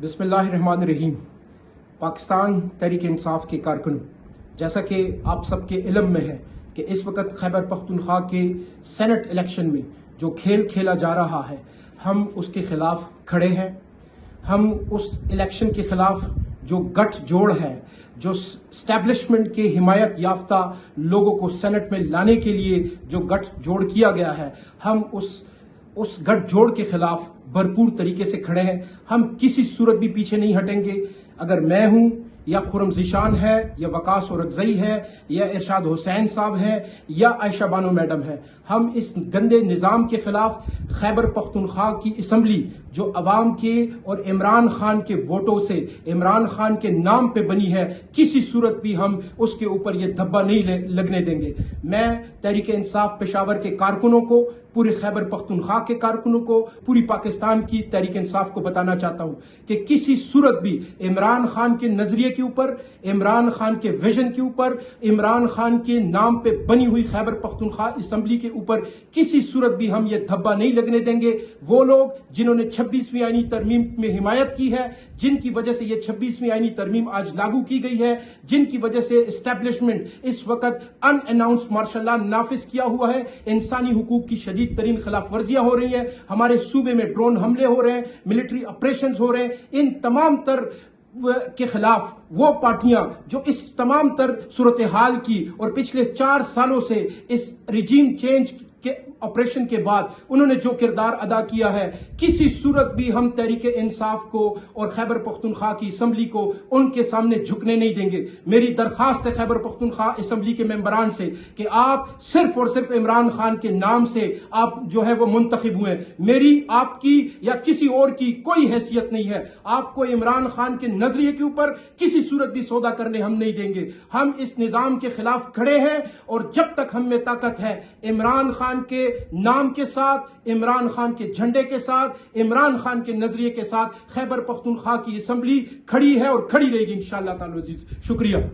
बिस्मिल्लाहिर्रहमानिर्रहीम। पाकिस्तान तहरीक इंसाफ के कारकुनों, जैसा कि आप सबके इल्म में है कि इस वक्त खैबर पख्तूनख्वा के सेनेट इलेक्शन में जो खेल खेला जा रहा है, हम उसके खिलाफ खड़े हैं। हम उस इलेक्शन के खिलाफ जो गठ जोड़ है, जो स्टैब्लिशमेंट के हिमायत याफ्ता लोगों को सेनेट में लाने के लिए जो गठ जोड़ किया गया है, हम उस गठ जोड़ के खिलाफ भरपूर तरीके से खड़े हैं। हम किसी सूरत भी पीछे नहीं हटेंगे। अगर मैं हूं या खुरम ज़ीशान है या वकास औरकज़ई है या इरशाद हुसैन साहब है या आयशा बानो मैडम है, हम इस गंदे निज़ाम के खिलाफ खैबर पख्तूनख्वा की असम्बली जो अवाम के और इमरान खान के वोटों से इमरान खान के नाम पे बनी है, किसी सूरत भी हम उसके ऊपर ये धब्बा नहीं लगने देंगे। मैं तहरीक इंसाफ पेशावर के कारकुनों को, पूरे खैबर पख्तूनख्वा के कारकुनों को, पूरी पाकिस्तान की तहरीक इंसाफ को बताना चाहता हूं कि किसी सूरत भी इमरान खान के नजरिए के ऊपर, इमरान खान के विजन के ऊपर, इमरान खान के नाम पे बनी हुई खैबर पख्तूनख्वा असम्बली के ऊपर किसी सूरत भी हम ये धब्बा नहीं लगने देंगे। वो लोग जिन्होंने 26वीं आईनी तरमीम में हिमायत की है, जिनकी वजह से ये 26वीं आईनी तरमीम आज लागू की गई है, जिनकी वजह से एस्टेब्लिशमेंट इस वक्त अनअनाउंस्ड मार्शल लॉ नाफिज किया हुआ है, इंसानी हुकूक की शदीद तरीन खिलाफ वर्जियां हो रही हैं, हमारे सूबे में ड्रोन हमले हो रहे हैं, मिलिट्री ऑपरेशंस हो रहे हैं, इन तमाम तर के खिलाफ वो पार्टियां जो इस तमाम तर सूरत हाल की और पिछले 4 सालों से इस रिजीम चेंज के ऑपरेशन के बाद उन्होंने जो किरदार अदा किया है, किसी सूरत भी हम तहरीक इंसाफ को और खैबर पख्तूनख्वा की असम्बली को उनके सामने झुकने नहीं देंगे। मेरी दरखास्त है खैबर पख्तूनख्वा असम्बली के मेंबरान से कि आप सिर्फ और सिर्फ इमरान खान के नाम से आप जो है वो मुंतखब हुए। मेरी, आपकी या किसी और की कोई हैसियत नहीं है। आपको इमरान खान के नजरिए के ऊपर किसी सूरत भी सौदा करने हम नहीं देंगे। हम इस निजाम के खिलाफ खड़े हैं और जब तक हम में ताकत है, इमरान खान के नाम के साथ, इमरान खान के झंडे के साथ, इमरान खान के नजरिए के साथ खैबर पख्तूनख्वा की असम्बली खड़ी है और खड़ी रहेगी इंशाअल्लाह ताला अजीज। शुक्रिया।